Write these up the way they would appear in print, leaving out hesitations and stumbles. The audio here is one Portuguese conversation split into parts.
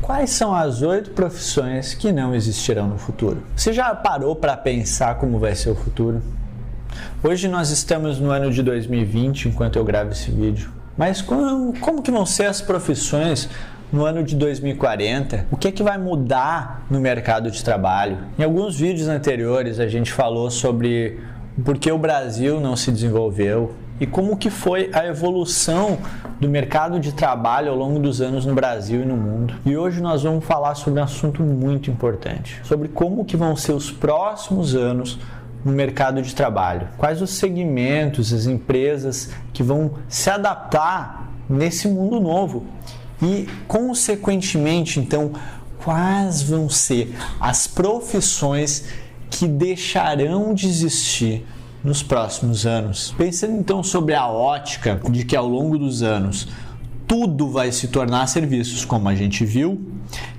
Quais são as 8 profissões que não existirão no futuro? Você já parou para pensar como vai ser o futuro? Hoje nós estamos no ano de 2020, enquanto eu gravo esse vídeo. Mas como que vão ser as profissões no ano de 2040? O que é que vai mudar no mercado de trabalho? Em alguns vídeos anteriores a gente falou sobre por que o Brasil não se desenvolveu e como que foi a evolução do mercado de trabalho ao longo dos anos no Brasil e no mundo. E hoje nós vamos falar sobre um assunto muito importante, sobre como que vão ser os próximos anos no mercado de trabalho. Quais os segmentos, as empresas que vão se adaptar nesse mundo novo e, consequentemente, então, quais vão ser as profissões que deixarão de existir nos próximos anos. Pensando então sobre a ótica de que ao longo dos anos tudo vai se tornar serviços, como a gente viu,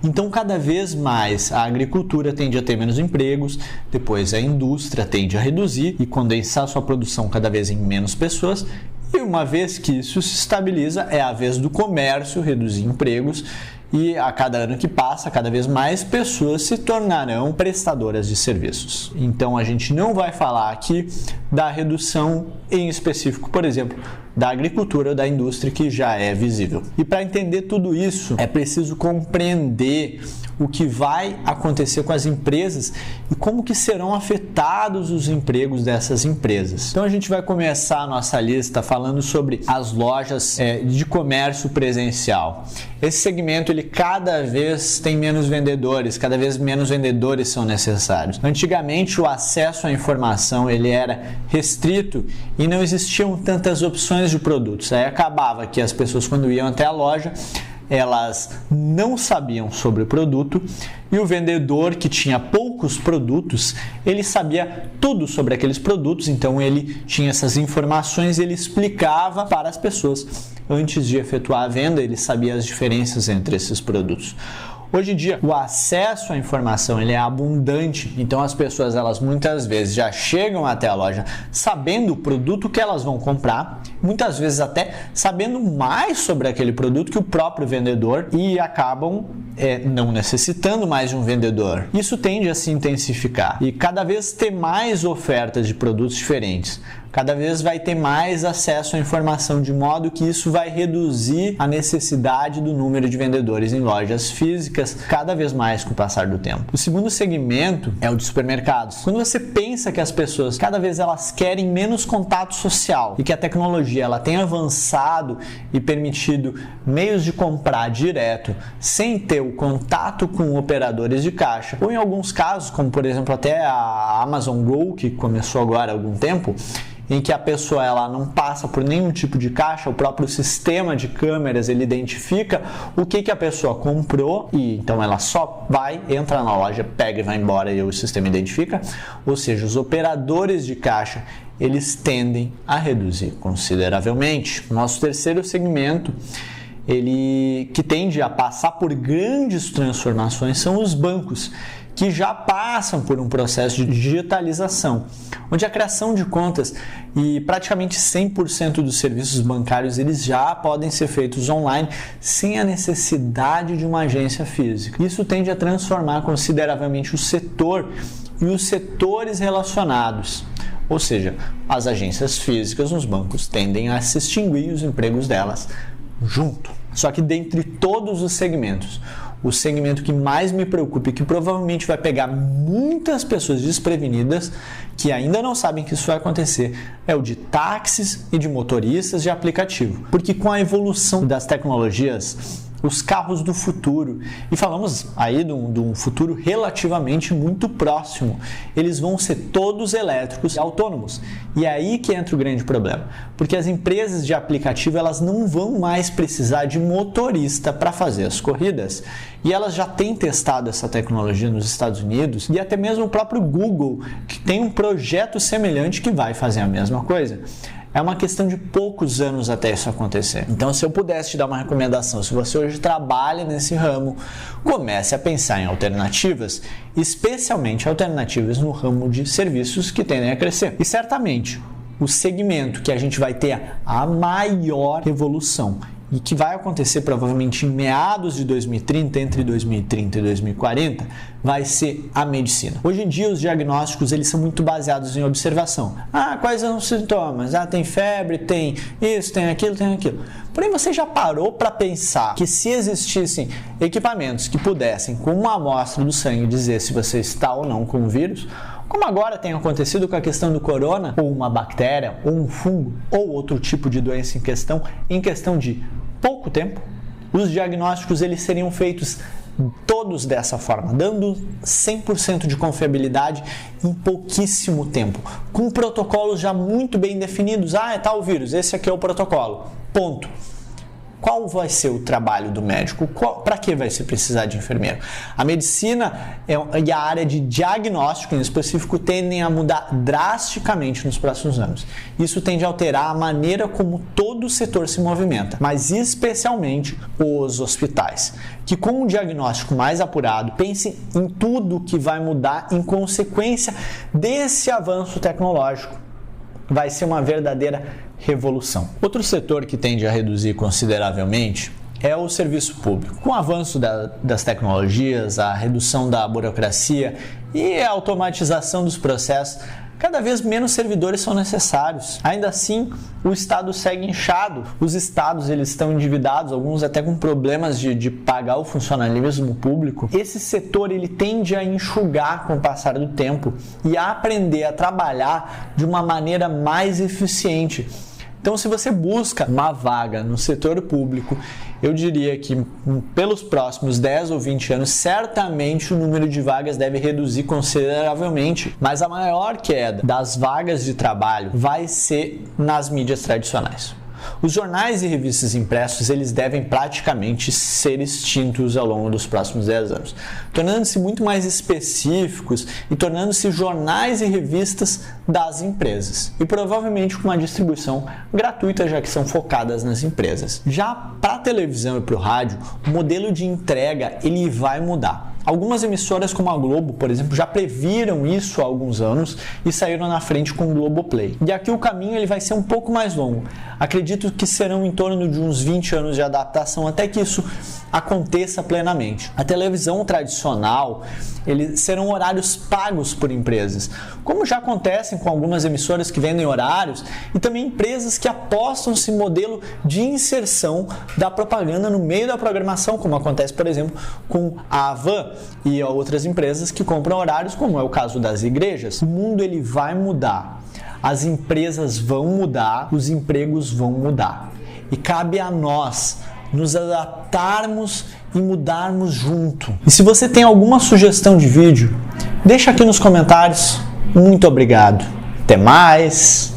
então cada vez mais a agricultura tende a ter menos empregos, depois a indústria tende a reduzir e condensar sua produção cada vez em menos pessoas, e uma vez que isso se estabiliza, é a vez do comércio reduzir empregos, e a cada ano que passa, cada vez mais pessoas se tornarão prestadoras de serviços. Então a gente não vai falar aqui da redução em específico, por exemplo, da agricultura ou da indústria, que já é visível. E para entender tudo isso, é preciso compreender o que vai acontecer com as empresas e como que serão afetados os empregos dessas empresas. Então a gente vai começar a nossa lista falando sobre as lojas de comércio presencial. Esse segmento ele cada vez tem menos vendedores, cada vez menos vendedores são necessários. Antigamente o acesso à informação ele era restrito e não existiam tantas opções de produtos. Aí acabava que as pessoas, quando iam até a loja, elas não sabiam sobre o produto e o vendedor, que tinha poucos produtos, ele sabia tudo sobre aqueles produtos, então ele tinha essas informações e ele explicava para as pessoas. Antes de efetuar a venda, ele sabia as diferenças entre esses produtos. Hoje em dia, o acesso à informação ele é abundante, então as pessoas elas muitas vezes já chegam até a loja sabendo o produto que elas vão comprar, muitas vezes até sabendo mais sobre aquele produto que o próprio vendedor e acabam não necessitando mais de um vendedor. Isso tende a se intensificar e cada vez ter mais ofertas de produtos diferentes. Cada vez vai ter mais acesso à informação, de modo que isso vai reduzir a necessidade do número de vendedores em lojas físicas cada vez mais com o passar do tempo. O segundo segmento é o de supermercados. Quando você pensa que as pessoas cada vez elas querem menos contato social e que a tecnologia ela tem avançado e permitido meios de comprar direto sem ter o contato com operadores de caixa, ou em alguns casos, como por exemplo até a Amazon Go, que começou agora há algum tempo, em que a pessoa ela não passa por nenhum tipo de caixa, o próprio sistema de câmeras ele identifica o que a pessoa comprou e então ela só vai, entra na loja, pega e vai embora e o sistema identifica. Ou seja, os operadores de caixa eles tendem a reduzir consideravelmente. Nosso terceiro segmento ele que tende a passar por grandes transformações são os bancos, que já passam por um processo de digitalização, onde a criação de contas e praticamente 100% dos serviços bancários eles já podem ser feitos online sem a necessidade de uma agência física. Isso tende a transformar consideravelmente o setor e os setores relacionados. Ou seja, as agências físicas nos bancos tendem a se extinguir os empregos delas junto. Só que dentre todos os segmentos, o segmento que mais me preocupa e que provavelmente vai pegar muitas pessoas desprevenidas que ainda não sabem que isso vai acontecer é o de táxis e de motoristas de aplicativo. Porque com a evolução das tecnologias, os carros do futuro, e falamos aí de um futuro relativamente muito próximo, eles vão ser todos elétricos e autônomos. E é aí que entra o grande problema, porque as empresas de aplicativo elas não vão mais precisar de motorista para fazer as corridas, e elas já têm testado essa tecnologia nos Estados Unidos, e até mesmo o próprio Google, que tem um projeto semelhante que vai fazer a mesma coisa. É uma questão de poucos anos até isso acontecer. Então, se eu pudesse te dar uma recomendação, se você hoje trabalha nesse ramo, comece a pensar em alternativas, especialmente alternativas no ramo de serviços que tendem a crescer. E certamente, o segmento que a gente vai ter a maior evolução e que vai acontecer provavelmente em meados de 2030, entre 2030 e 2040, vai ser a medicina. Hoje em dia os diagnósticos eles são muito baseados em observação. Quais são os sintomas? Tem febre, tem isso, tem aquilo, tem aquilo. Porém, você já parou para pensar que se existissem equipamentos que pudessem, com uma amostra do sangue, dizer se você está ou não com o vírus, como agora tem acontecido com a questão do corona, ou uma bactéria, ou um fungo, ou outro tipo de doença em questão de pouco tempo, os diagnósticos eles seriam feitos todos dessa forma, dando 100% de confiabilidade em pouquíssimo tempo, com protocolos já muito bem definidos. Tá o vírus, esse aqui é o protocolo, ponto. Qual vai ser o trabalho do médico? Para que vai se precisar de enfermeiro? A medicina e a área de diagnóstico em específico tendem a mudar drasticamente nos próximos anos. Isso tende a alterar a maneira como todo o setor se movimenta, mas especialmente os hospitais, que com um diagnóstico mais apurado, pensem em tudo que vai mudar em consequência desse avanço tecnológico. Vai ser uma verdadeira revolução. Outro setor que tende a reduzir consideravelmente é o serviço público. Com o avanço das tecnologias, a redução da burocracia e a automatização dos processos, cada vez menos servidores são necessários. Ainda assim, o Estado segue inchado. Os estados eles estão endividados, alguns até com problemas de pagar o funcionalismo público. Esse setor ele tende a enxugar com o passar do tempo e a aprender a trabalhar de uma maneira mais eficiente. Então, se você busca uma vaga no setor público, eu diria que pelos próximos 10 ou 20 anos, certamente o número de vagas deve reduzir consideravelmente, mas a maior queda das vagas de trabalho vai ser nas mídias tradicionais. Os jornais e revistas impressos eles devem praticamente ser extintos ao longo dos próximos 10 anos, tornando-se muito mais específicos e tornando-se jornais e revistas das empresas e provavelmente com uma distribuição gratuita, já que são focadas nas empresas. Já para a televisão e para o rádio, o modelo de entrega ele vai mudar. Algumas emissoras como a Globo, por exemplo, já previram isso há alguns anos e saíram na frente com o Globoplay. E aqui o caminho ele vai ser um pouco mais longo. Acredito que serão em torno de uns 20 anos de adaptação até que isso aconteça plenamente. A televisão tradicional, eles serão horários pagos por empresas, como já acontecem com algumas emissoras que vendem horários e também empresas que apostam nesse modelo de inserção da propaganda no meio da programação, como acontece, por exemplo, com a Havan e outras empresas que compram horários, como é o caso das igrejas. O mundo ele vai mudar, as empresas vão mudar, os empregos vão mudar e cabe a nós nos adaptarmos e mudarmos junto. E se você tem alguma sugestão de vídeo, deixa aqui nos comentários. Muito obrigado. Até mais!